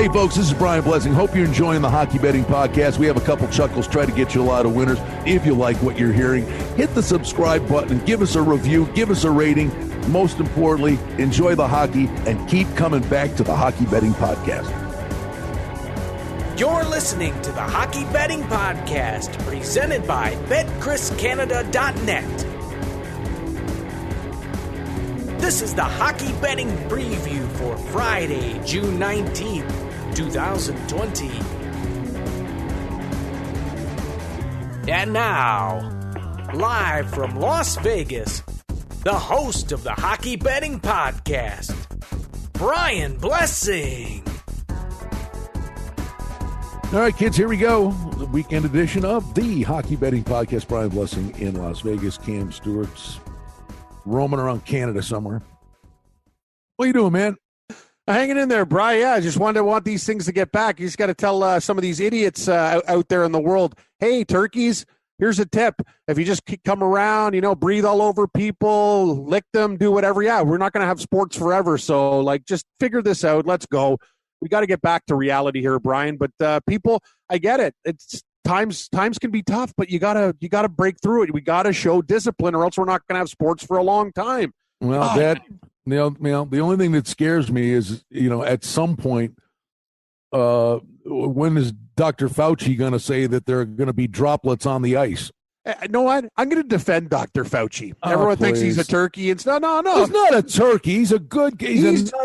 Hey, folks, this is Brian Blessing. Hope you're enjoying the Hockey Betting Podcast. We have a couple chuckles, try to get you a lot of winners. If you like what you're hearing, hit the subscribe button, give us a review, give us a rating. Most importantly, enjoy the hockey and keep coming back to the Hockey Betting Podcast. You're listening to the Hockey Betting Podcast, presented by BetCrisCanada.net. This is the Hockey Betting Preview for Friday, June 19th, 2020. And now, live from Las Vegas, the host of the Hockey Betting Podcast, Brian Blessing. All right, kids, here we go. The weekend edition of the Hockey Betting Podcast. Brian Blessing in Las Vegas. Cam Stewart's roaming around Canada somewhere. What are you doing, man? Hanging in there, Brian. Yeah, I just want these things to get back. You just got to tell some of these idiots out there in the world, hey, turkeys, here's a tip. If you just come around, breathe all over people, lick them, do whatever. Yeah, we're not going to have sports forever. So, just figure this out. Let's go. We got to get back to reality here, Brian. But people, I get it. It's times can be tough, but you gotta break through it. We got to show discipline, or else we're not going to have sports for a long time. Well, the only thing that scares me is, at some point, when is Dr. Fauci going to say that there are going to be droplets on the ice? You know what? I'm going to defend Dr. Fauci. Everyone thinks he's a turkey. It's no. He's not a turkey. He's a good.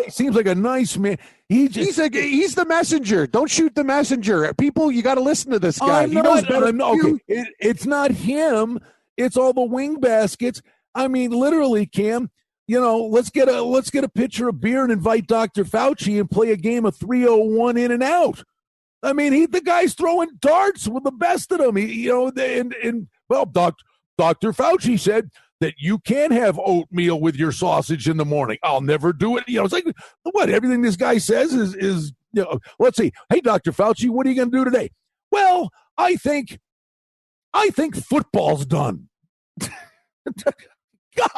Seems like a nice man. He's the messenger. Don't shoot the messenger. People, you got to listen to this guy. He knows better. Okay, it's not him. It's all the wing baskets. I mean, literally, Cam. Let's get a pitcher of beer and invite Dr. Fauci and play a game of 301 in and out. I mean, the guy's throwing darts with the best of them. Dr. Fauci said that you can have oatmeal with your sausage in the morning. I'll never do it. It's like, what? Everything this guy says is let's see. Hey, Dr. Fauci, what are you going to do today? Well, I think football's done.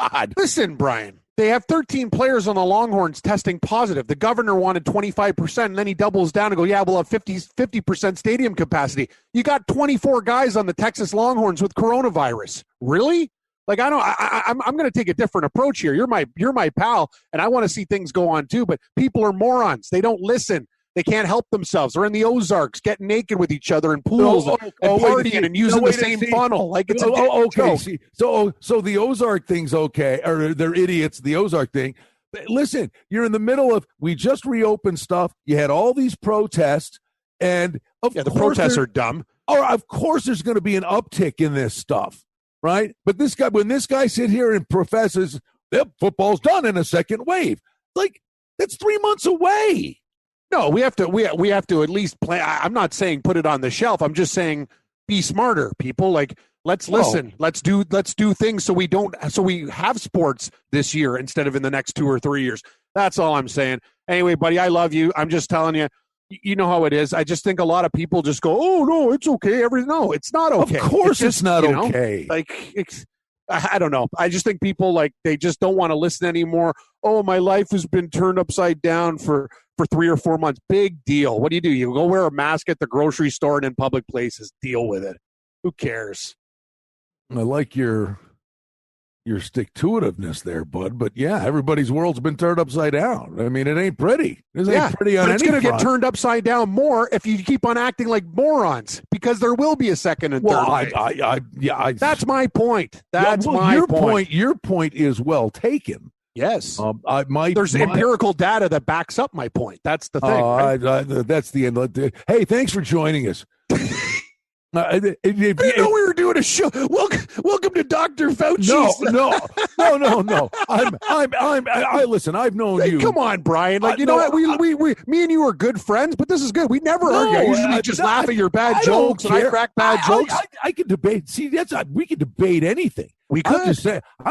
God. Listen, Brian, they have 13 players on the Longhorns testing positive. The governor wanted 25%, and then he doubles down and goes, yeah, we'll have 50% stadium capacity. You got 24 guys on the Texas Longhorns with coronavirus. Really? I'm going to take a different approach here. You're my pal, and I want to see things go on too, but people are morons. They don't listen. They can't help themselves. They're in the Ozarks getting naked with each other in pools and partying and using the same funnel. It's okay. See, so the Ozark thing's okay, or they're idiots, the Ozark thing. But listen, you're in the middle of, we just reopened stuff. You had all these protests, and the protests are dumb. Or of course there's going to be an uptick in this stuff, right? But when this guy sit here and professes that football's done in a second wave, that's 3 months away. No, we have to at least play. I'm not saying put it on the shelf. I'm just saying be smarter, people. Let's listen. Let's do things so we have sports this year instead of in the next 2 or 3 years. That's all I'm saying. Anyway, buddy, I love you. I'm just telling you. You know how it is. I just think a lot of people just go, "Oh no, it's okay." No, it's not okay. Of course, it's not okay. I don't know. I just think people they just don't want to listen anymore. Oh, my life has been turned upside down for 3 or 4 months. Big deal. What do? You go wear a mask at the grocery store and in public places. Deal with it. Who cares? I like your stick-to-itiveness there, bud. But yeah, everybody's world's been turned upside down. I mean, it ain't pretty. It ain't pretty on any front. It's going to get turned upside down more if you keep on acting like morons, because there will be a second and third wave. That's my point. Your point. Your point is well taken. Yes. There's empirical data that backs up my point. That's the thing. Right? That's the end. Hey, thanks for joining us. I didn't know we were doing a show. Welcome to Dr. Fauci. No. I listen. I've known you. Come on, Brian. What? Me and you are good friends, but this is good. We never argue. I usually just laugh at your bad jokes, and I crack bad jokes. I can debate. See, we can debate anything. We could.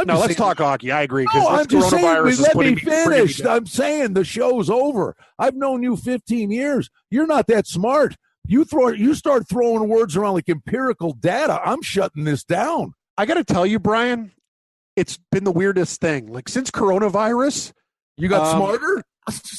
Let's talk hockey. I agree. I'm just saying, let me finish. I'm saying the show's over. I've known you 15 years. You're not that smart. You start throwing words around like empirical data. I'm shutting this down. I got to tell you, Brian, it's been the weirdest thing. Since coronavirus, you got smarter.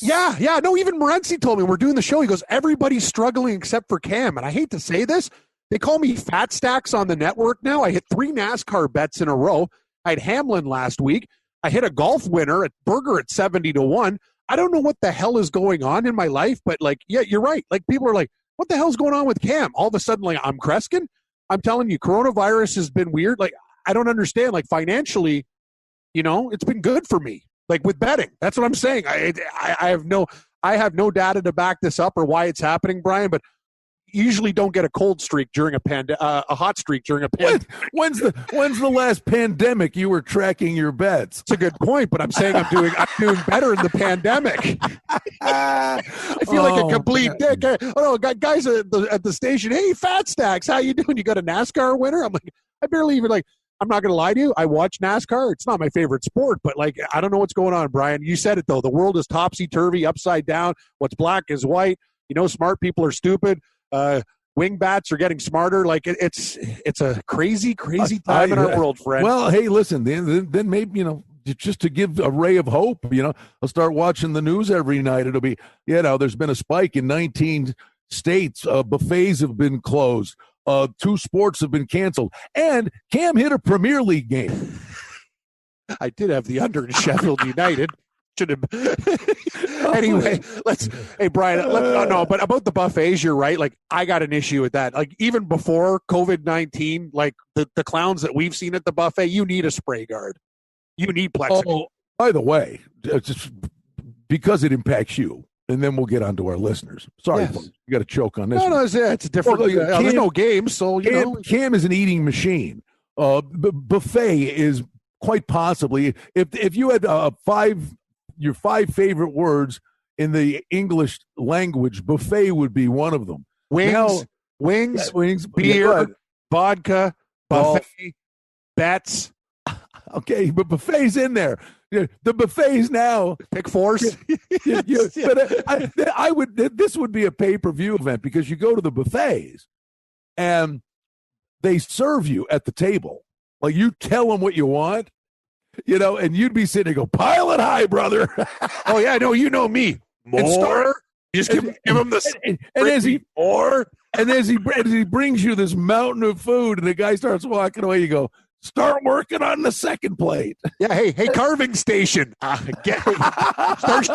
Yeah. No, even Morency told me we're doing the show. He goes, everybody's struggling except for Cam. And I hate to say this. They call me Fat Stacks on the network now. I hit 3 NASCAR bets in a row. I had Hamlin last week. I hit a golf winner at Berger at 70-1. I don't know what the hell is going on in my life, but like, yeah, you're right. Like people are like, what the hell's going on with Cam? All of a sudden, like I'm Kreskin. I'm telling you, coronavirus has been weird. Like, I don't understand. Like financially, it's been good for me. Like with betting, that's what I'm saying. I have no data to back this up or why it's happening, Brian. But you usually don't get a cold streak during a hot streak during a pandemic. When's the last pandemic you were tracking your bets? It's a good point, but I'm saying I'm doing better in the pandemic. I feel like a complete dick. Oh no, guys at the station, hey, Fat Stacks, how you doing? You got a NASCAR winner? I'm like, I barely even like. I'm not going to lie to you. I watch NASCAR. It's not my favorite sport, but like, I don't know what's going on, Brian. You said it though. The world is topsy-turvy, upside down. What's black is white. Smart people are stupid. Wing bats are getting smarter. Like it's a crazy time in our world, friend. Well, hey, listen, then maybe, just to give a ray of hope, I'll start watching the news every night. It'll be, there's been a spike in 19 states. Buffets have been closed. 2 sports have been canceled. And Cam hit a Premier League game. I did have the under in Sheffield United. Should have. Anyway, hey, Brian, but about the buffets, you're right. Like, I got an issue with that. Like, even before COVID-19, like the clowns that we've seen at the buffet, you need a spray guard. You need plexiglass. Oh, by the way, just because it impacts you. And then we'll get on to our listeners. Sorry, folks. You got to choke on this. No, it's a different. There's no games, so Cam is an eating machine. Buffet is quite possibly if you had your 5 favorite words in the English language, buffet would be one of them. Wings, beer, vodka, buffet, bets. Okay, but buffet's in there. The buffets now. Pick 4s. But I would. This would be a pay-per-view event because you go to the buffets, and they serve you at the table. Like you tell them what you want, and you'd be sitting there, go pile it high, brother. Oh yeah, no, you know me. More. Just give him the and as he brings you this mountain of food, and the guy starts walking away, you go, start working on the second plate. Yeah, hey, carving station. Start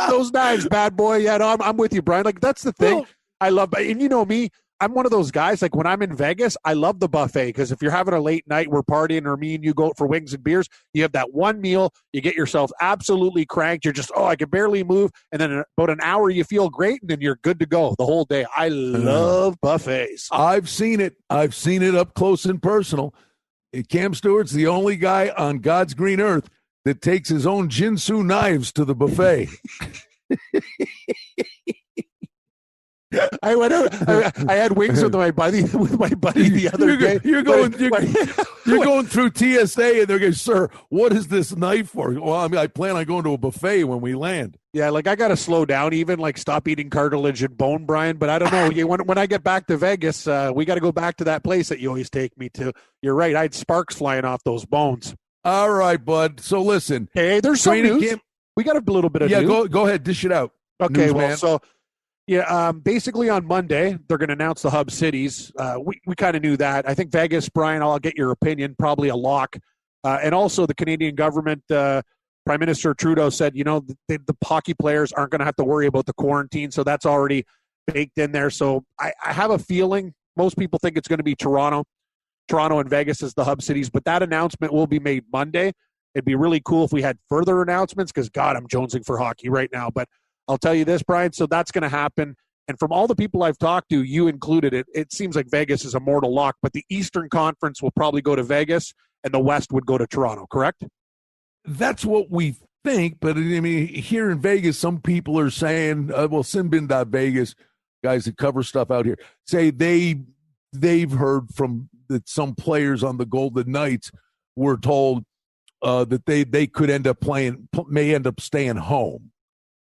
those knives, bad boy. Yeah, no, I'm with you, Brian. Like that's the thing. Well, I love, and you know me. I'm one of those guys, like when I'm in Vegas, I love the buffet because if you're having a late night, we're partying, or me and you go out for wings and beers, you have that one meal, you get yourself absolutely cranked. You're just, I can barely move. And then in about an hour, you feel great, and then you're good to go the whole day. I love buffets. I've seen it up close and personal. Cam Stewart's the only guy on God's green earth that takes his own Jinsu knives to the buffet. I went out. I had wings with my buddy the other day. You're going through TSA, and they're going, "Sir, what is this knife for?" Well, I plan on going to a buffet when we land. Yeah, like I got to slow down, even like stop eating cartilage and bone, Brian. But I don't know. When I get back to Vegas, we got to go back to that place that you always take me to. You're right. I had sparks flying off those bones. All right, bud. So listen. Hey, there's some news. We got a little bit of news. Yeah, go ahead. Dish it out. Okay, well, so. Yeah, basically on Monday, they're going to announce the hub cities. We kind of knew that. I think Vegas, Brian, I'll get your opinion, probably a lock. And also the Canadian government, Prime Minister Trudeau said, the hockey players aren't going to have to worry about the quarantine, so that's already baked in there. So I have a feeling most people think it's going to be Toronto and Vegas as the hub cities, but that announcement will be made Monday. It'd be really cool if we had further announcements because, God, I'm jonesing for hockey right now. But I'll tell you this, Brian, so that's going to happen. And from all the people I've talked to, you included, it seems like Vegas is a mortal lock, but the Eastern Conference will probably go to Vegas and the West would go to Toronto, correct? That's what we think, but I mean, here in Vegas, some people are saying, Sinbin.Vegas, guys that cover stuff out here, say they've heard from that some players on the Golden Knights were told that they could may end up staying home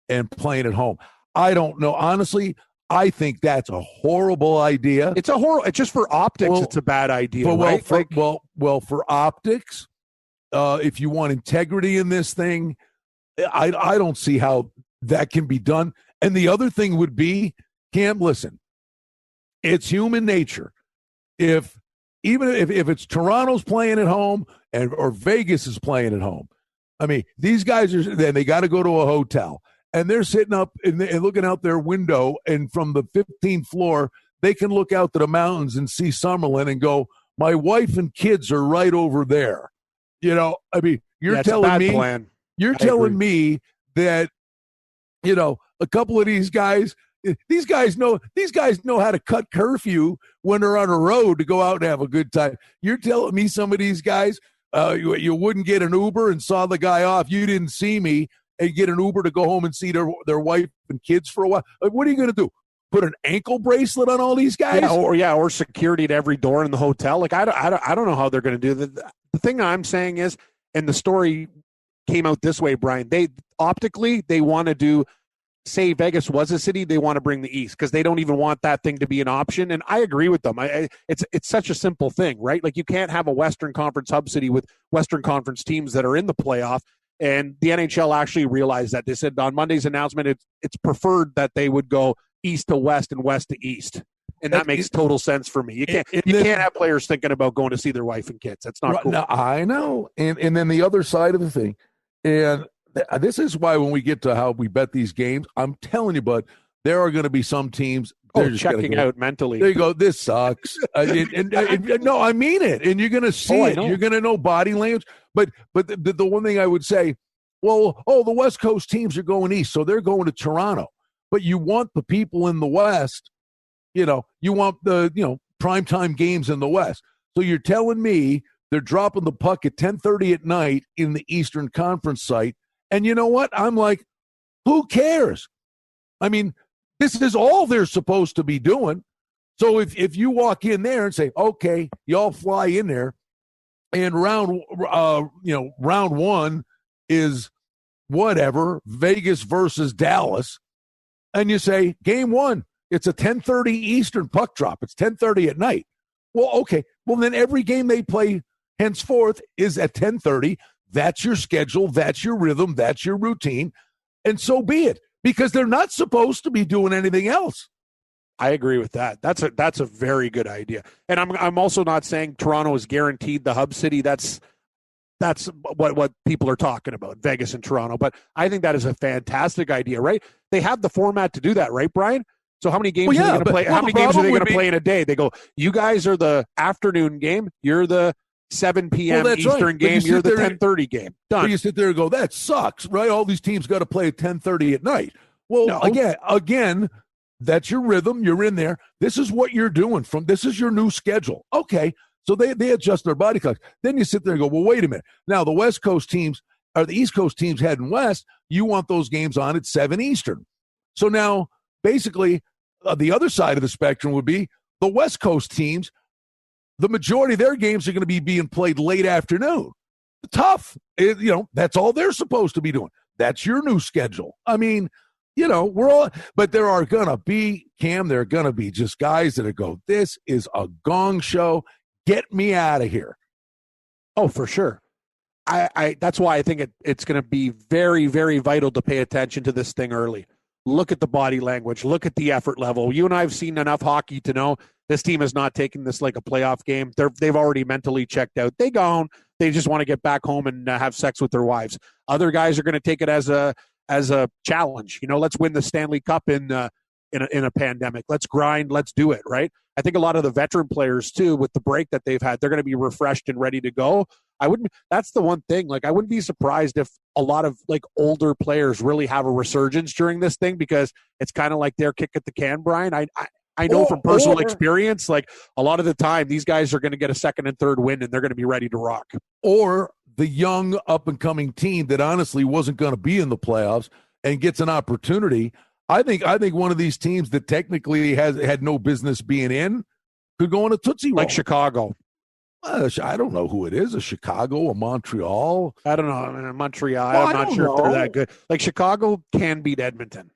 and playing at home. I don't know. Honestly, I think that's a horrible idea. It's just for optics. It's a bad idea, right? For optics, if you want integrity in this thing, I don't see how that can be done. And the other thing would be, Cam, listen, it's human nature. Even if it's Toronto's playing at home or Vegas is playing at home, I mean, these guys they got to go to a hotel, and they're sitting up and looking out their window, and from the 15th floor, they can look out to the mountains and see Summerlin and go, my wife and kids are right over there. I mean, you're telling me, plan. You're telling me that, a couple of these guys know how to cut curfew when they're on a road to go out and have a good time. You're telling me some of these guys, you wouldn't get an Uber and saw the guy off. You didn't see me and get an Uber to go home and see their wife and kids for a while. What are you going to do? Put an ankle bracelet on all these guys? Or security at every door in the hotel. Like I don't know how they're going to do that. The thing I'm saying is, and the story came out this way, Brian. They want to do. Say Vegas was a city, they want to bring the East because they don't even want that thing to be an option. And I agree with them. It's such a simple thing, right? Like you can't have a Western Conference hub city with Western Conference teams that are in the playoff. And the NHL actually realized that. They said on Monday's announcement, it's preferred that they would go east to west and west to east. And that makes total sense for me. You can't have players thinking about going to see their wife and kids. That's not cool. No, I know. And then the other side of the thing, and this is why when we get to how we bet these games, I'm telling you, bud, there are going to be some teams just checking out mentally. There you go. This sucks. No, I mean it. And you're going to see it. You're going to know body language. But the one thing I would say, the West Coast teams are going east, so they're going to Toronto. But you want the people in the West, you want the primetime games in the West. So you're telling me they're dropping the puck at 10:30 at night in the Eastern Conference site. And you know what? I'm like, who cares? I mean, this is all they're supposed to be doing. So if you walk in there and say, okay, y'all fly in there, and round one is whatever, Vegas versus Dallas, and you say game one, it's a 10:30 Eastern puck drop. It's 10:30 at night. Well, okay. Well, then every game they play henceforth is at 10:30. That's your schedule. That's your rhythm. That's your routine. And so be it, because they're not supposed to be doing anything else. I agree with that. That's a very good idea. And I'm also not saying Toronto is guaranteed the hub city. That's what people are talking about, Vegas and Toronto. But I think that is a fantastic idea, right? They have the format to do that, right, Brian? So how many games are they going to play? How many games are they going to play in a day? They go, you guys are the afternoon game. You're the 7 p.m. Eastern game. You're the 10:30 game. Done. You sit there and go, that sucks, right? All these teams got to play at 10:30 at night. Well, no. again, that's your rhythm. You're in there. This is what you're doing. This is your new schedule. Okay, so they adjust their body clocks. Then you sit there and go, well, wait a minute. Now the West Coast teams or the East Coast teams heading west, you want those games on at 7 Eastern. So now basically the other side of the spectrum would be the West Coast teams. The majority of their games are going to be being played late afternoon. Tough. That's all they're supposed to be doing. That's your new schedule. I mean, but there are going to be, Cam, there are going to be just guys that go, this is a gong show. Get me out of here. Oh, for sure. I that's why I think it's going to be very, very vital to pay attention to this thing early. Look at the body language. Look at the effort level. You and I have seen enough hockey to know this team is not taking this like a playoff game. They've already mentally checked out. They gone. They just want to get back home and have sex with their wives. Other guys are going to take it as a challenge. Let's win the Stanley Cup in a pandemic. Let's grind. Let's do it. Right. I think a lot of the veteran players too, with the break that they've had, they're going to be refreshed and ready to go. That's the one thing. Like, I wouldn't be surprised if a lot of like older players really have a resurgence during this thing, because it's kind of like their kick at the can, Brian. I know from personal experience, like a lot of the time, these guys are going to get a second and third win and they're going to be ready to rock. Or the young up and coming team that honestly wasn't going to be in the playoffs and gets an opportunity. I think one of these teams that technically had no business being in could go on a Tootsie Roll. Like Chicago. I don't know who it is, a Chicago, a Montreal. I don't know. I mean, Montreal, I'm not sure if they're that good. Like Chicago can beat Edmonton.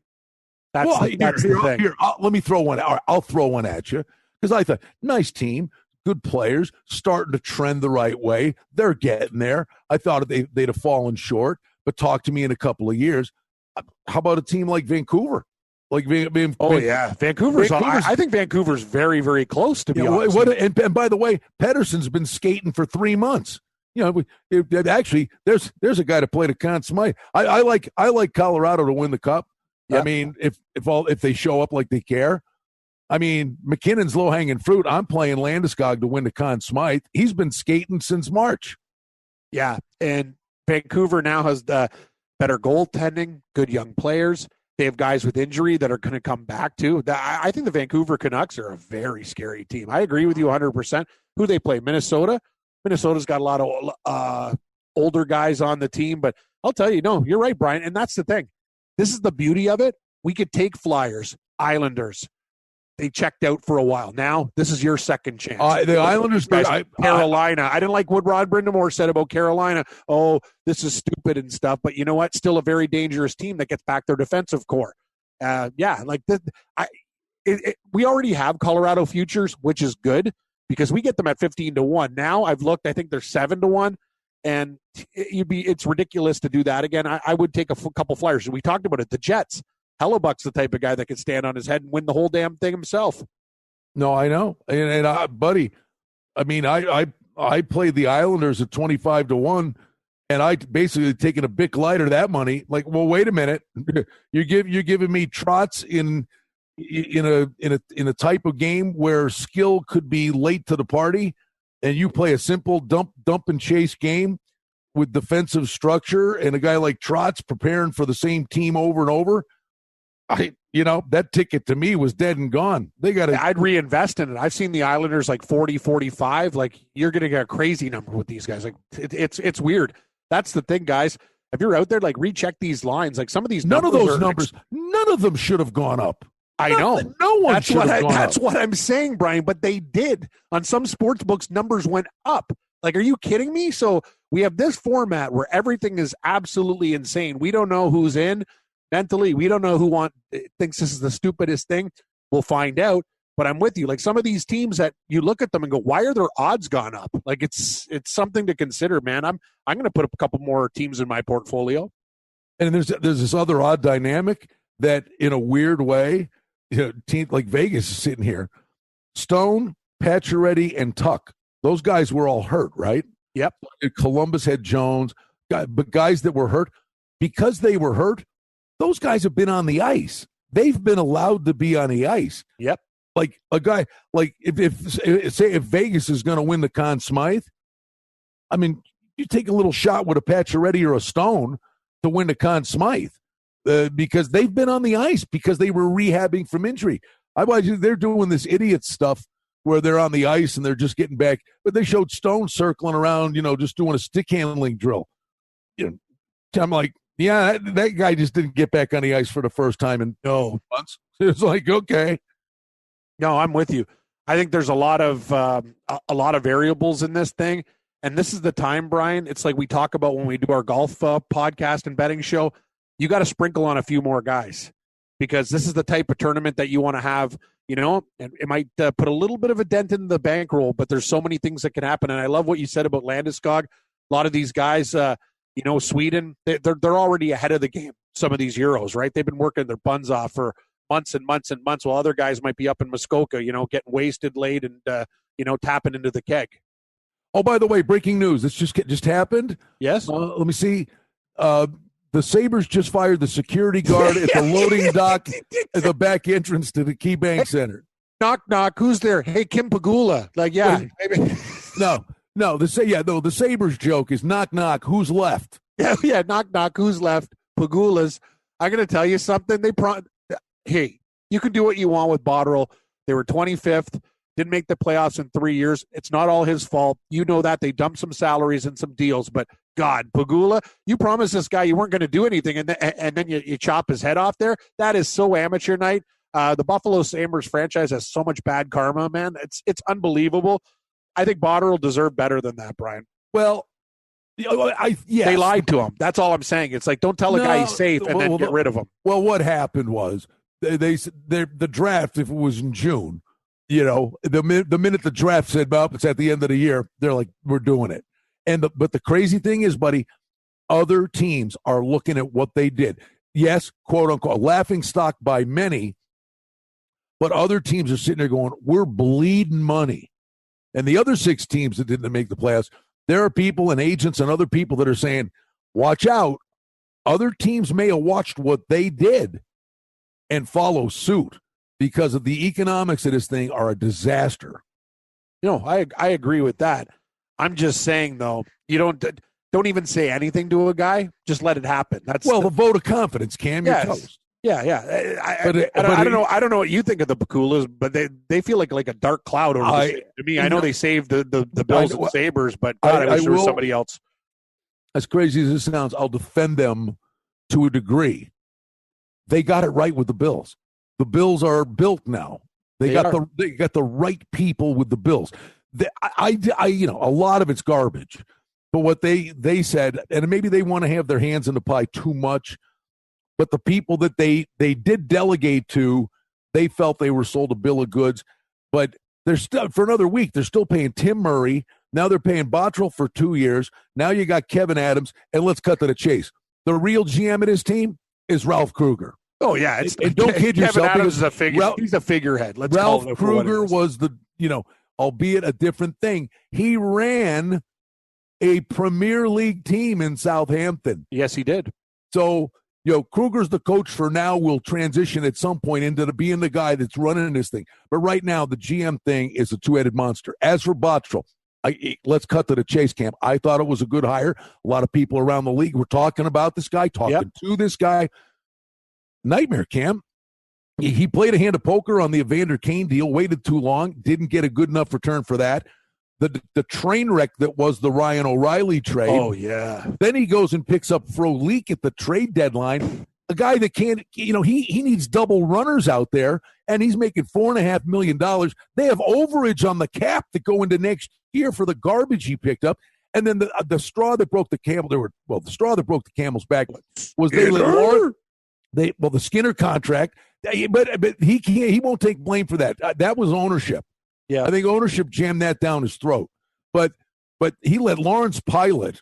That's the thing. Here, let me throw one. I'll throw one at you, because I thought, nice team, good players, starting to trend the right way. They're getting there. I thought they'd have fallen short, but talk to me in a couple of years. How about a team like Vancouver? Vancouver's. I think Vancouver's very, very close to be honest. And by the way, Pedersen's been skating for 3 months. Actually, there's a guy to play the Conn Smythe. I like Colorado to win the Cup. Yeah. I mean, if they show up like they care. I mean, McKinnon's low hanging fruit. I'm playing Landeskog to win the Conn Smythe. He's been skating since March. Yeah, and Vancouver now has better goaltending, good young players. They have guys with injury that are going to come back too. I think the Vancouver Canucks are a very scary team. I agree with you 100%. Who they play? Minnesota. Minnesota's got a lot of older guys on the team, but I'll tell you, no, you're right, Brian. And that's the thing. This is the beauty of it. We could take Flyers, Islanders. They checked out for a while. Now, this is your second chance. The Islanders, Carolina. I didn't like what Rod Brindamore said about Carolina. Oh, this is stupid and stuff. But you know what? Still a very dangerous team that gets back their defensive core. We already have Colorado futures, which is good because we get them at 15-1. Now I've looked. I think they're 7-1, and it's ridiculous to do that again. I would take a couple Flyers. We talked about it. The Jets. Hellebuck's the type of guy that can stand on his head and win the whole damn thing himself. No, I know. And buddy, I mean, I played the Islanders at 25-1, and I basically taken a big lighter of that money. Like, well, wait a minute. you're giving me trots in a type of game where skill could be late to the party, and you play a simple dump and chase game with defensive structure, and a guy like Trotz preparing for the same team over and over. That ticket to me was dead and gone. I'd reinvest in it. I've seen the Islanders like 40, 45. Like, you're going to get a crazy number with these guys. Like, it's weird. That's the thing, guys. If you're out there, like, recheck these lines. Like, some of these none of them should have gone up. I know. No one should have gone up. That's what I'm saying, Brian. But they did. On some sports books, numbers went up. Like, are you kidding me? So we have this format where everything is absolutely insane. We don't know who's in. Mentally, we don't know who thinks this is the stupidest thing. We'll find out. But I'm with you. Like, some of these teams that you look at them and go, why are their odds gone up? Like, it's something to consider, man. I'm going to put up a couple more teams in my portfolio. And there's this other odd dynamic that, in a weird way, team like Vegas is sitting here. Stone, Pacioretty, and Tuck. Those guys were all hurt, right? Yep. Columbus had Jones, but guys that were hurt, because they were hurt, those guys have been on the ice. They've been allowed to be on the ice. Yep. Like a guy, like if Vegas is going to win the Conn Smythe, I mean, you take a little shot with a Pacioretty or a Stone to win the Conn Smythe because they've been on the ice because they were rehabbing from injury. They're doing this idiot stuff where they're on the ice and they're just getting back. But they showed Stone circling around, just doing a stick handling drill. I'm like, yeah, that guy just didn't get back on the ice for the first time in months. It's like, okay. No, I'm with you. I think there's a lot of variables in this thing, and this is the time, Brian. It's like we talk about when we do our golf podcast and betting show. You got to sprinkle on a few more guys because this is the type of tournament that you want to have. And it might put a little bit of a dent in the bankroll, but there's so many things that can happen. And I love what you said about Landeskog. A lot of these guys. Sweden, they're already ahead of the game, some of these Euros, right? They've been working their buns off for months and months and months, while other guys might be up in Muskoka, getting wasted late and, tapping into the keg. Oh, by the way, breaking news. This just happened. Yes. Let me see. The Sabres just fired the security guard at the loading dock at the back entrance to the KeyBank Center. Knock, knock. Who's there? Hey, Kim Pagula. Like, yeah. No, the Sabres joke is knock, knock, who's left? Yeah, knock, knock, who's left? Pagula's. I'm going to tell you something. Hey, you can do what you want with Botterill. They were 25th, didn't make the playoffs in 3 years. It's not all his fault. You know that. They dumped some salaries and some deals, but God, Pagula, you promised this guy you weren't going to do anything, and then you chop his head off there. That is so amateur night. The Buffalo Sabres franchise has so much bad karma, man. It's unbelievable. I think Botterill deserved better than that, Brian. Well, they lied to him. That's all I'm saying. It's like, don't tell a guy he's safe and then get rid of him. Well, what happened was the draft, if it was in June, the minute the draft said, well, it's at the end of the year, they're like, we're doing it. But the crazy thing is, buddy, other teams are looking at what they did. yes, quote unquote, laughing stock by many, but other teams are sitting there going, we're bleeding money. And the other 6 teams that didn't make the playoffs, there are people and agents and other people that are saying, watch out. Other teams may have watched what they did and follow suit because of the economics of this thing are a disaster. I agree with that. I'm just saying, though, you don't even say anything to a guy. Just let it happen. That's the vote of confidence, Cam. You're toast. Yeah. I don't know. I don't know what you think of the Pakulas, but they feel like a dark cloud over the to me. I know they saved the Bills and Sabres, but God, I wish there was somebody else. As crazy as this sounds, I'll defend them to a degree. They got it right with the Bills. The Bills are built now. They got the right people with the Bills. A lot of it's garbage, but what they said, and maybe they want to have their hands in the pie too much. But the people that they did delegate to, they felt they were sold a bill of goods. But they're still, for another week, they're still paying Tim Murray. Now they're paying Bottrell for 2 years. Now you got Kevin Adams. And let's cut to the chase. The real GM of this team is Ralph Kruger. Oh, yeah. And don't kid yourself. Kevin Adams is a figure. He's a figurehead. Ralph Kruger was albeit a different thing. He ran a Premier League team in Southampton. Yes, he did. So, Kruger's the coach for now, will transition at some point into being the guy that's running this thing. But right now, the GM thing is a two-headed monster. As for Bottrell, let's cut to the chase, Cam. I thought it was a good hire. A lot of people around the league were talking about this guy, to this guy. Nightmare, Cam. He played a hand of poker on the Evander Kane deal, waited too long, didn't get a good enough return for that. The train wreck that was the Ryan O'Reilly trade. Oh, yeah. Then he goes and picks up Frolik at the trade deadline, a guy that can't, he needs double runners out there, and he's making $4.5 million. They have overage on the cap that go into next year for the garbage he picked up. And then the straw that broke the camel, the straw that broke the camel's back was the Skinner contract, but he won't take blame for that. That was ownership. Yeah, I think ownership jammed that down his throat. But he let Lawrence Pilot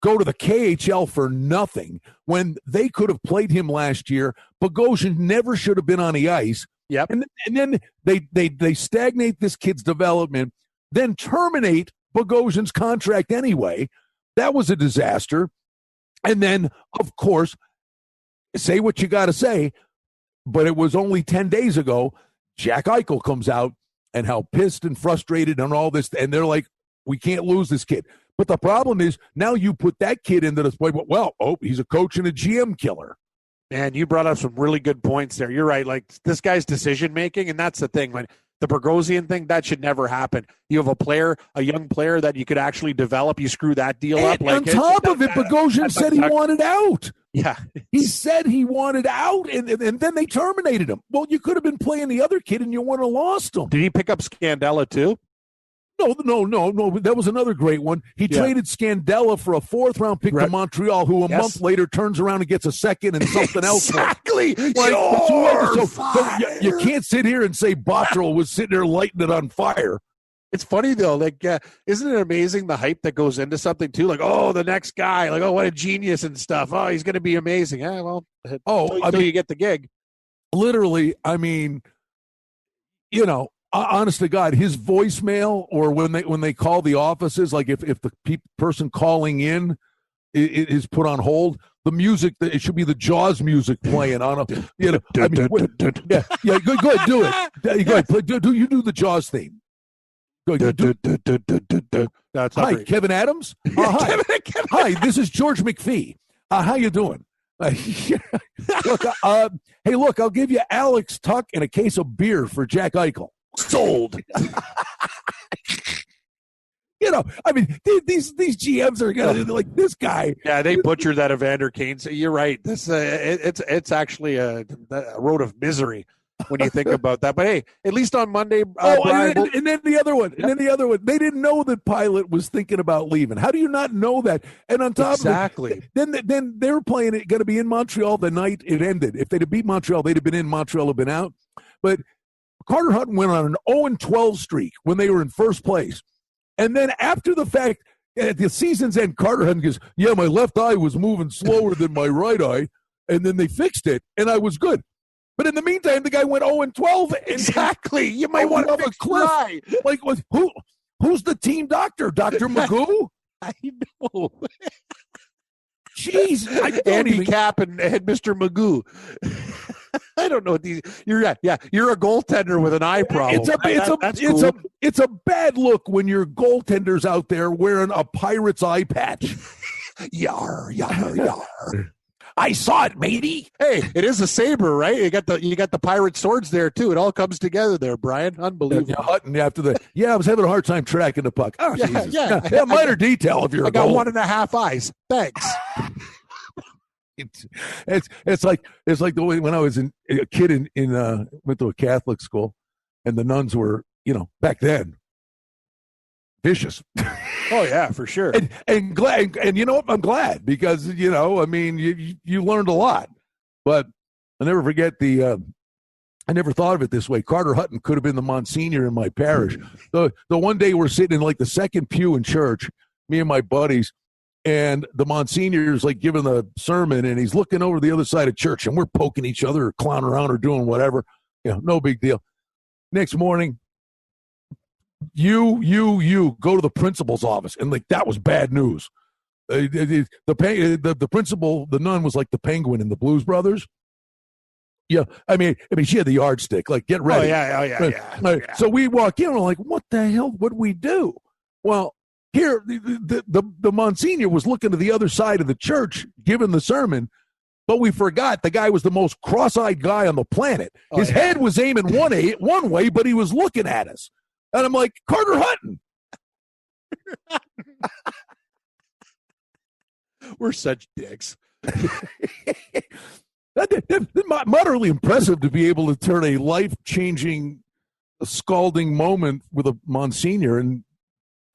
go to the KHL for nothing when they could have played him last year. Bogosian never should have been on the ice. Yep. And then they stagnate this kid's development, then terminate Bogosian's contract anyway. That was a disaster. And then, of course, say what you got to say, but it was only 10 days ago, Jack Eichel comes out and how pissed and frustrated and all this, and they're like, we can't lose this kid. But the problem is, now you put that kid into this play, he's a coach and a GM killer. Man, you brought up some really good points there. You're right. Like, this guy's decision-making, and that's the thing. When the Bogosian thing, that should never happen. You have a young player that you could actually develop. You screw that deal up. On top of it, Bogosian said he wanted out. Yeah. He said he wanted out, and then they terminated him. Well, you could have been playing the other kid, and you wouldn't have lost him. Did he pick up Scandella, too? No. That was another great one. He traded Scandella for a 4th-round pick to Montreal, who a month later turns around and gets a second and something else. Exactly. So you can't sit here and say Bottrell was sitting there lighting it on fire. It's funny, though. Like, isn't it amazing the hype that goes into something, too? Like, the next guy. Like, what a genius and stuff. Oh, he's going to be amazing. Until you get the gig. Literally, honest to God, his voicemail or when they call the offices, like if the person calling in is put on hold, the music, it should be the Jaws music playing on a, go ahead, do it. Go ahead, do the Jaws theme. Hi, Kevin Adams. Hi. Hi, this is George McPhee. How you doing? Look, I'll give you Alex Tuck and a case of beer for Jack Eichel. Sold. These GMs are gonna like this guy. Yeah, they butchered that Evander Kane. So you're right. This it's actually a road of misery when you think about that. But hey, at least on Monday. And then the other one. Yep. And then the other one. They didn't know that Pilot was thinking about leaving. How do you not know that? And on top of it, then they were playing it. Going to be in Montreal the night it ended. If they'd have beat Montreal, they'd have been in. Montreal have been out. But Carter Hutton went on an 0-12 streak when they were in first place. And then after the fact, at the season's end, Carter Hutton goes, my left eye was moving slower than my right eye. and then they fixed it, and I was good. But in the meantime, the guy went 0-12. Exactly. You might want to have a cliff. Like, who's the team doctor? Dr. Magoo? I know. Jeez, Andy Cap and Mr. Magoo. I don't know what these. You're a goaltender with an eye problem. It's a bad look when your goaltender's out there wearing a pirate's eye patch. Yar, yar, yar. I saw it, matey. Hey, it is a saber, right? You got the pirate swords there too. It all comes together there, Brian. Unbelievable. Yeah, Hutton after the. Yeah, I was having a hard time tracking the puck. Oh, yeah, Jesus. Yeah, minor detail if you're. I got 1.5 eyes. Thanks. It's like the way when I was a kid went to a Catholic school, and the nuns were, back then, vicious. Oh yeah, for sure. And glad, and you know what? I'm glad because you learned a lot. But I'll never forget I never thought of it this way. Carter Hutton could have been the Monsignor in my parish. The one day we're sitting in like the second pew in church, me and my buddies, and the Monsignor's like giving the sermon, and he's looking over the other side of church, and we're poking each other or clowning around or doing whatever. No big deal. Next morning, you go to the principal's office, and like that was bad news. The principal, the nun, was like the penguin in the Blues Brothers. Yeah, I mean, she had the yardstick. Like, get ready. Oh yeah. So we walk in, and we're like, what the hell? What do we do? Well, here the Monsignor was looking to the other side of the church, giving the sermon, but we forgot the guy was the most cross-eyed guy on the planet. His head was aiming one way, but he was looking at us. And I'm like, Carter Hutton. We're such dicks. That's utterly impressive to be able to turn a life-changing, scalding moment with a Monsignor and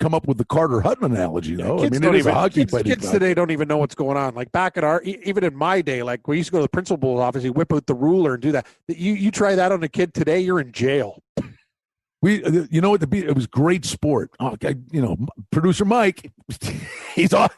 come up with the Carter Utton analogy, though. Kids today don't even know what's going on. Like back at even in my day, like we used to go to the principal's office, he'd whip out the ruler and do that. You try that on a kid today, you're in jail. It was great sport. Producer Mike, he's off.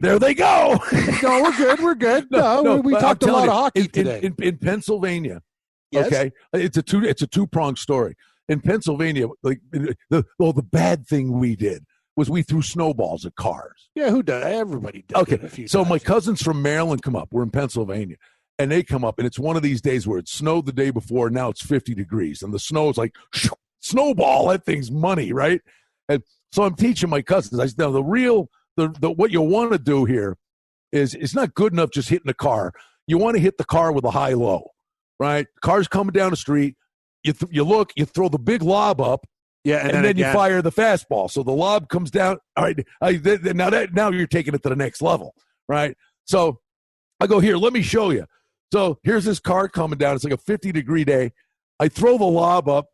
There they go. No, we're good. No, we talked a lot of hockey today in Pennsylvania. Yes. Okay, it's a two-pronged story. In Pennsylvania, like the bad thing we did was we threw snowballs at cars. Yeah, who does? Everybody does. Okay, so my cousins from Maryland come up. We're in Pennsylvania. And they come up, and it's one of these days where it snowed the day before. Now it's 50 degrees, and the snow is like snowball. That thing's money, right? And so I'm teaching my cousins. I said, "No, what you want to do here is it's not good enough just hitting the car. You want to hit the car with a high-low, right? Car's coming down the street. You look, you throw the big lob up, and then you fire the fastball. So the lob comes down. All right, now you're taking it to the next level, right? So I go, here, let me show you. So here's this car coming down. It's like a 50-degree day. I throw the lob up,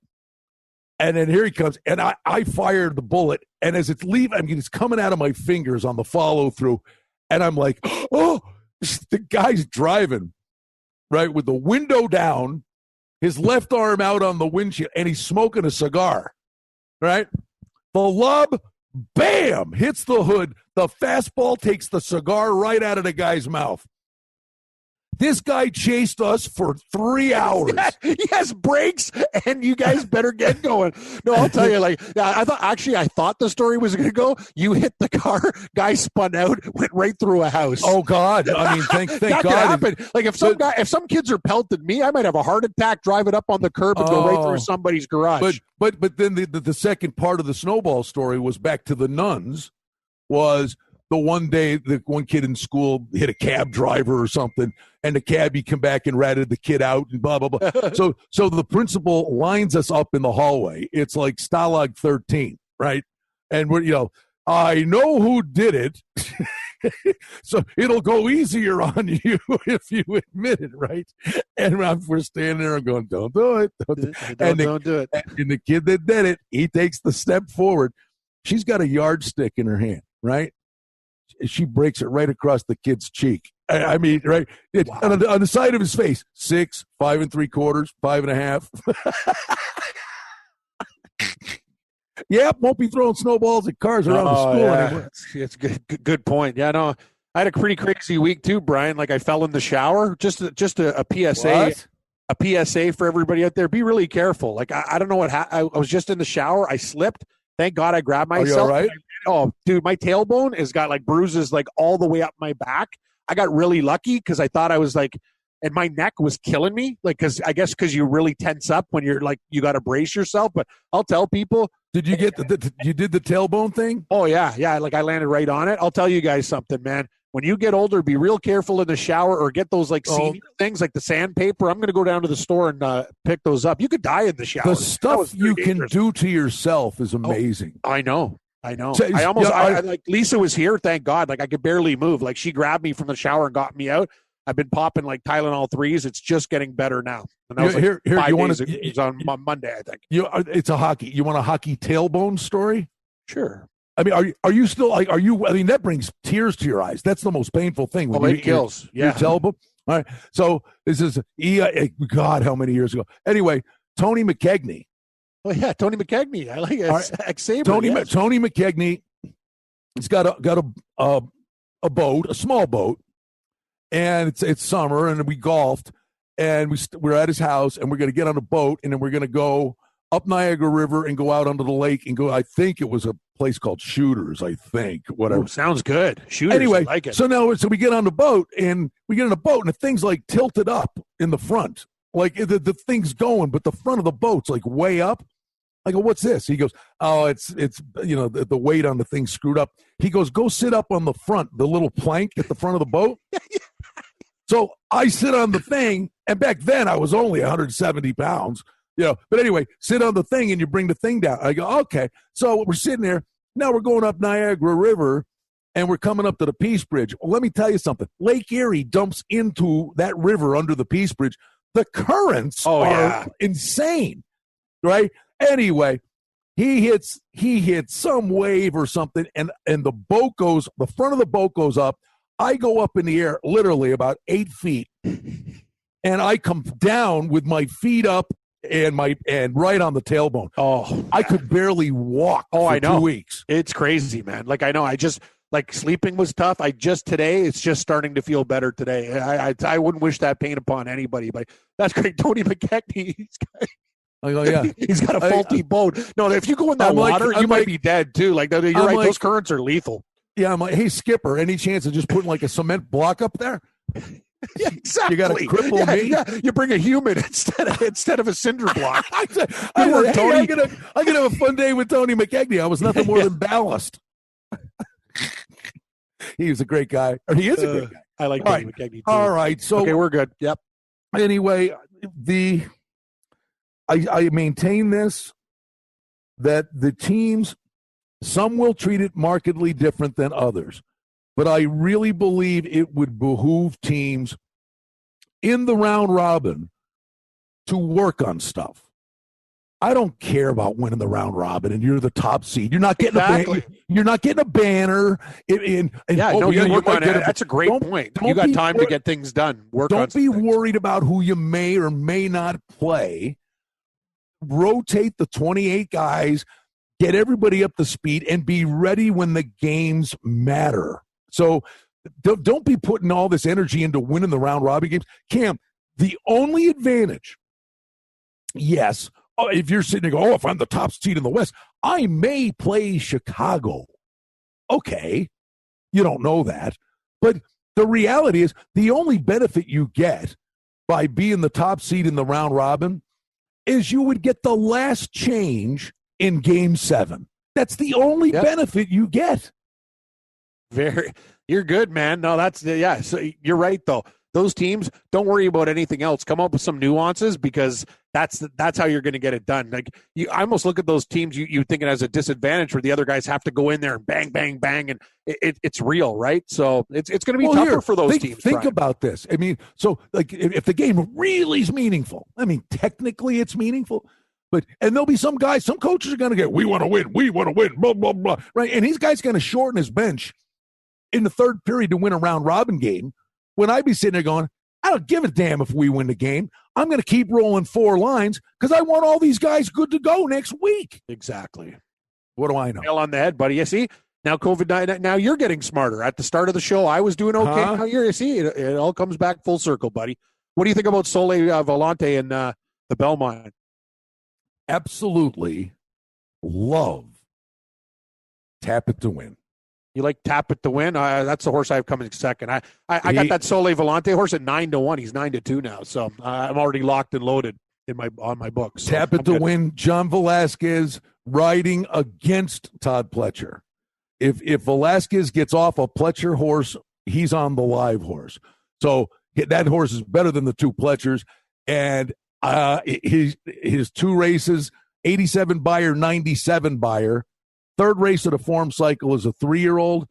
and then here he comes, and I fired the bullet. And as it's leaving, it's coming out of my fingers on the follow-through, and I'm like, oh, the guy's driving, right, with the window down, his left arm out on the windshield, and he's smoking a cigar, right? The lob, bam, hits the hood. The fastball takes the cigar right out of the guy's mouth. This guy chased us for 3 hours. He has brakes, and you guys better get going. No, I'll tell you, I thought the story was going to go. You hit the car, guy spun out, went right through a house. Oh, God. I mean, thank that God. Could happen. Like, if some kids are pelted me, I might have a heart attack, drive it up on the curb, and go right through somebody's garage. But then the second part of the snowball story was back to the nuns, was the one day the one kid in school hit a cab driver or something, and the cabbie come back and ratted the kid out and blah, blah, blah. So the principal lines us up in the hallway. It's like Stalag 13, right? And we're, I know who did it. So it'll go easier on you if you admit it, right? And we're standing there and going, don't do it. Don't do it. And the kid that did it, he takes the step forward. She's got a yardstick in her hand, right? She breaks it right across the kid's cheek. I mean, right? Wow. On the side of his face, 6, 5 3/4, 5 1/2. Yeah, won't be throwing snowballs at cars around the school anymore. It's good point. Yeah, no, I had a pretty crazy week too, Brian. Like I fell in the shower. Just a PSA. What? A PSA for everybody out there. Be really careful. Like I don't know what I was just in the shower. I slipped. Thank God I grabbed myself. Are you all right? Oh, dude, my tailbone has got like bruises like all the way up my back. I got really lucky because I thought I was like, and my neck was killing me. Like, because you really tense up when you're like, you got to brace yourself. But I'll tell people. Did you get you did the tailbone thing? Oh yeah. Like I landed right on it. I'll tell you guys something, man. When you get older, be real careful in the shower or get those like senior things like the sandpaper. I'm going to go down to the store and pick those up. You could die in the shower. The stuff you can do to yourself is amazing. Oh, I know. So, I like Lisa was here. Thank God. Like I could barely move. Like she grabbed me from the shower and got me out. I've been popping like Tylenol 3s. It's just getting better now. And that was like here, 5 you days. Want It was on Monday, I think. It's a hockey. You want a hockey tailbone story? Sure. I mean, are you still like? Are you? I mean, that brings tears to your eyes. That's the most painful thing. When it kills. Your tailbone. All right. So this is God, how many years ago? Anyway, Tony McKegney. Oh yeah, Tony McKegney. I like it. Right. Ex-Sabre. Tony McKegney. He's got a boat, a small boat, and it's summer, and we golfed, and we're at his house, and we're going to get on a boat, and then we're going to go up Niagara River and go out onto the lake and go. I think it was a place called Shooters. I think whatever. Ooh, sounds good. Shooters. Anyway, I like it. so we get on the boat and the thing's like tilted up in the front, like the thing's going, but the front of the boat's like way up. I go, what's this? He goes, oh, it's the weight on the thing screwed up. He goes, go sit up on the front, the little plank at the front of the boat. So I sit on the thing, and back then I was only 170 pounds. But anyway, sit on the thing and you bring the thing down. I go, okay. So we're sitting there. Now we're going up Niagara River and we're coming up to the Peace Bridge. Well, let me tell you something. Lake Erie dumps into that river under the Peace Bridge. The currents are insane, right? Anyway, he hits some wave or something and the front of the boat goes up. I go up in the air literally about 8 feet and I come down with my feet up and right on the tailbone. Oh, I could barely walk for 2 weeks. It's crazy, man. Like I know, I just like sleeping was tough. Today it's just starting to feel better today. I wouldn't wish that pain upon anybody, but that's great. Tony McKegney, I go, yeah. He's got a faulty boat. No, if you go in that water, you might be dead too. Like you're right, those currents are lethal. Yeah, I'm like, hey Skipper, any chance of just putting like a cement block up there? Yeah, exactly. You got to cripple me. Yeah. You bring a human instead of a cinder block. I'm gonna have a fun day with Tony McKegney. I was nothing more than ballast. He was a great guy. Or he is a great guy. I like Tony McKegney too. All right, so okay, we're good. Yep. Anyway, I maintain this that the teams, some will treat it markedly different than others. But I really believe it would behoove teams in the round robin to work on stuff. I don't care about winning the round robin and you're the top seed. You're not getting you're not getting a banner. That's a great point. You got time to get things done. Don't be worried about who you may or may not play. Rotate the 28 guys, get everybody up to speed, and be ready when the games matter. So don't be putting all this energy into winning the round robin games. Cam, the only advantage, yes, if you're sitting there going, if I'm the top seed in the West, I may play Chicago. Okay, you don't know that. But the reality is the only benefit you get by being the top seed in the round robin is you would get the last change in Game 7. That's the only benefit you get. You're good, man. No, so you're right though. Those teams, don't worry about anything else. Come up with some nuances because that's how you're going to get it done. Like I almost look at those teams you think it has a disadvantage where the other guys have to go in there and bang, bang, bang, and it's real, right? So it's going to be tougher for those teams. Think about this. I mean, so like if the game really is meaningful, I mean, technically it's meaningful. And there'll be some guys, some coaches are going to get, we want to win, blah, blah, blah, right? And these guys going to shorten his bench in the third period to win a round robin game. When I'd be sitting there going, I don't give a damn if we win the game. I'm going to keep rolling 4 lines because I want all these guys good to go next week. Exactly. What do I know? Nail on the head, buddy. You see, Now COVID-19. Now you're getting smarter. At the start of the show, I was doing okay. Now you see, it all comes back full circle, buddy. What do you think about Sole Volante and the Belmont? Absolutely love Tap It to Win. You like Tap It to Win? That's the horse I have coming second. I got that Sole Volante horse at 9-1. He's 9-2 now, so I'm already locked and loaded on my books. So Tap It to Win. John Velasquez riding against Todd Pletcher. If Velasquez gets off a Pletcher horse, he's on the live horse. So that horse is better than the two Pletchers. And his two races, 87 buyer, 97 buyer. Third race of the form cycle is a 3-year-old.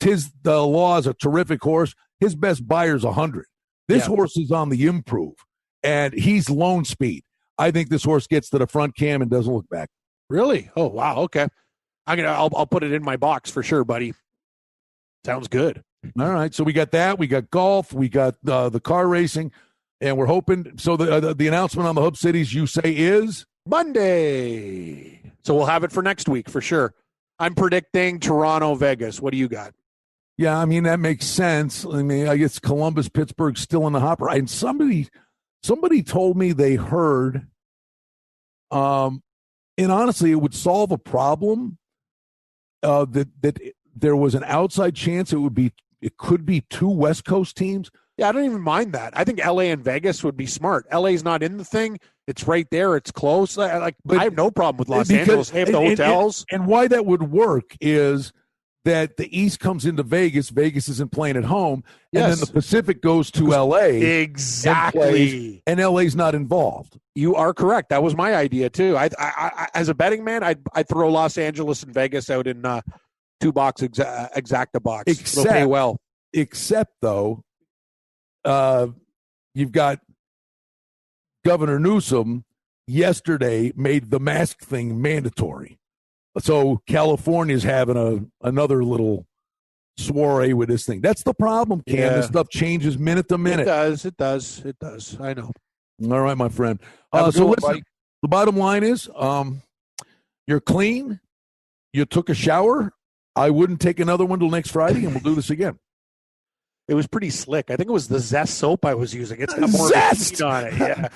Tis the Law is a terrific horse. His best buyer is 100. This horse is on the improve, and he's lone speed. I think this horse gets to the front cam and doesn't look back. Really? Oh, wow. Okay. I'll put it in my box for sure, buddy. Sounds good. All right. So we got that. We got golf. We got the car racing, and we're hoping. So the announcement on the Hub Cities, you say, is Monday. So we'll have it for next week for sure. I'm predicting Toronto, Vegas. What do you got? Yeah, I mean, that makes sense. I mean, I guess Columbus, Pittsburgh still in the hopper. And somebody told me they heard, and honestly, it would solve a problem. That there was an outside chance it could be two West Coast teams. Yeah, I don't even mind that. I think LA and Vegas would be smart. LA's not in the thing. It's right there. It's close. I have no problem with Los Angeles. They have the hotels. And why that would work is that the East comes into Vegas. Vegas isn't playing at home. And then the Pacific goes to LA. Exactly. And LA's not involved. You are correct. That was my idea too. I as a betting man, I'd throw Los Angeles and Vegas out in two box exacta box. It'll pay well. Except though, you've got Governor Newsom yesterday made the mask thing mandatory. So California's having another little soiree with this thing. That's the problem, Cam. Yeah. This stuff changes minute to minute. It does. I know. All right, my friend. So listen, the bottom line is you're clean. You took a shower. I wouldn't take another one till next Friday, and we'll do this again. It was pretty slick. I think it was the Zest soap I was using. It's got more Zest on it. Yeah.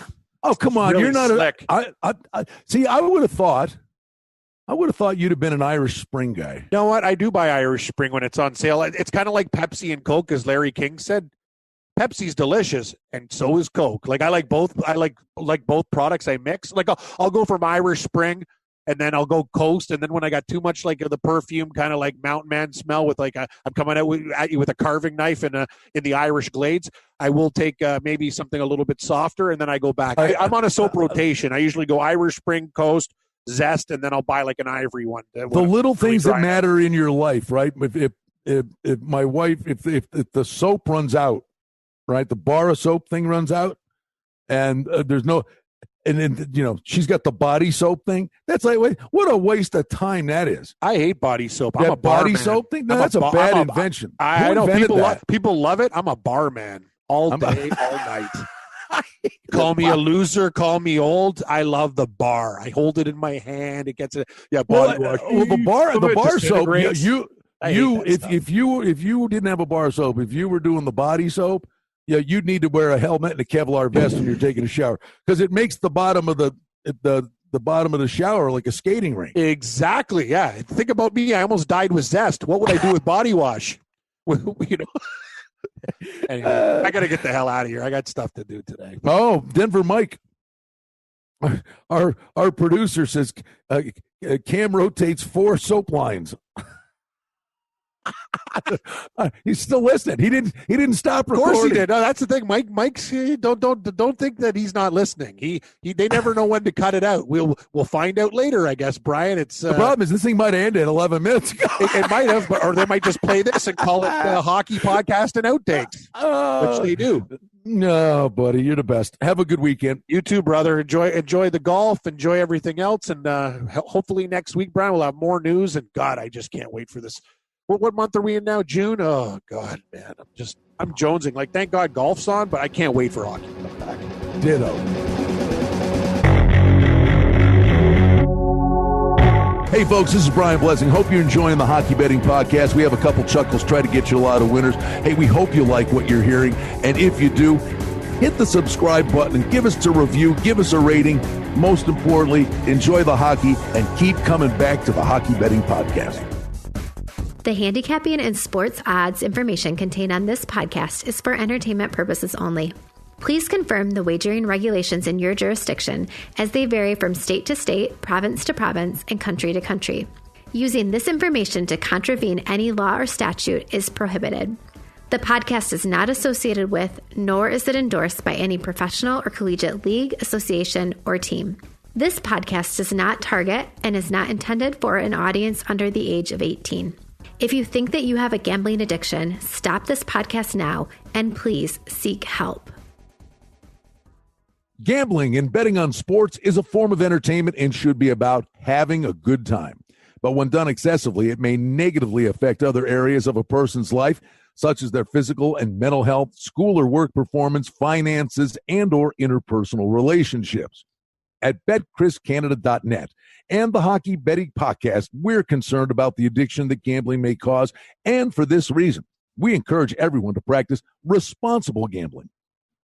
Oh, come on. Really You're not slick. See, I would have thought you'd have been an Irish Spring guy. You know what? I do buy Irish Spring when it's on sale. It's kind of like Pepsi and Coke, as Larry King said. Pepsi's delicious, and so is Coke. Like I like both. I like both products. I mix. Like I'll go from Irish Spring, and then I'll go Coast, and then when I got too much like the perfume, kind of like Mountain Man smell, with like I'm coming at you with a carving knife in the Irish Glades, I will take maybe something a little bit softer, and then I go back. I'm on a soap rotation. I usually go Irish Spring, Coast, Zest, and then I'll buy like an Ivory one. The little things that matter in your life, right? If my wife, if the soap runs out, right, the bar of soap thing runs out, and there's no, and then she's got the body soap thing. That's like, what a waste of time that is. I hate body soap. I'm a bar body man. soap thing. No, that's a bad invention. I know people love it. I'm a bar man all day, all night. Call me a loser. Call me old. I love the bar. I hold it in my hand. It gets it. Yeah, body wash. Well, the bar soap. If you didn't have a bar soap, if you were doing the body soap, you'd need to wear a helmet and a Kevlar vest when you're taking a shower, because it makes the bottom of the bottom of the shower like a skating rink. Exactly. Yeah. Think about me. I almost died with Zest. What would I do with body wash? Anyway, I got to get the hell out of here. I got stuff to do today. Oh, Denver Mike, our producer says Cam rotates 4 soap lines. He's still listening. He didn't stop recording. Of course he did. No, that's the thing. Mike's don't think that he's not listening. They never know when to cut it out. We'll find out later, I guess, Brian. It's the problem is this thing might have ended 11 minutes ago. It might have, or they might just play this and call it the hockey podcast and outtakes, which they do. No, buddy, you're the best. Have a good weekend. You too, brother. Enjoy the golf. Enjoy everything else, and hopefully next week, Brian, we'll have more news. And God, I just can't wait for this. What month are we in now? June? Oh, God, man. I'm jonesing. Like, thank God golf's on, but I can't wait for hockey to come back. Ditto. Hey, folks, this is Brian Blessing. Hope you're enjoying the Hockey Betting Podcast. We have a couple chuckles, try to get you a lot of winners. Hey, we hope you like what you're hearing. And if you do, hit the subscribe button and give us a review, give us a rating. Most importantly, enjoy the hockey and keep coming back to the Hockey Betting Podcast. The handicapping and sports odds information contained on this podcast is for entertainment purposes only. Please confirm the wagering regulations in your jurisdiction as they vary from state to state, province to province, and country to country. Using this information to contravene any law or statute is prohibited. The podcast is not associated with, nor is it endorsed by any professional or collegiate league, association, or team. This podcast does not target and is not intended for an audience under the age of 18. If you think that you have a gambling addiction, stop this podcast now and please seek help. Gambling and betting on sports is a form of entertainment and should be about having a good time. But when done excessively, it may negatively affect other areas of a person's life, such as their physical and mental health, school or work performance, finances, and or interpersonal relationships. At BetCrisCanada.net and the Hockey Betting Podcast, we're concerned about the addiction that gambling may cause, and for this reason, we encourage everyone to practice responsible gambling,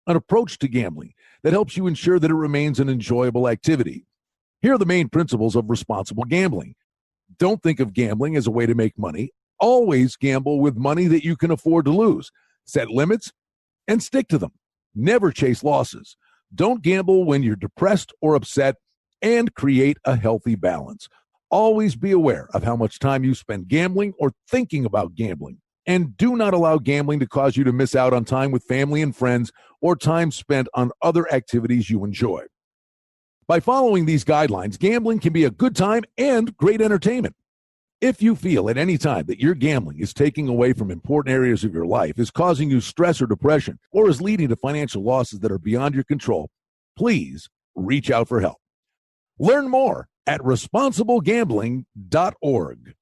an approach to gambling that helps you ensure that it remains an enjoyable activity. Here are the main principles of responsible gambling. Don't think of gambling as a way to make money. Always gamble with money that you can afford to lose. Set limits and stick to them. Never chase losses. Don't gamble when you're depressed or upset, and create a healthy balance. Always be aware of how much time you spend gambling or thinking about gambling. And do not allow gambling to cause you to miss out on time with family and friends or time spent on other activities you enjoy. By following these guidelines, gambling can be a good time and great entertainment. If you feel at any time that your gambling is taking away from important areas of your life, is causing you stress or depression, or is leading to financial losses that are beyond your control, please reach out for help. Learn more at responsiblegambling.org.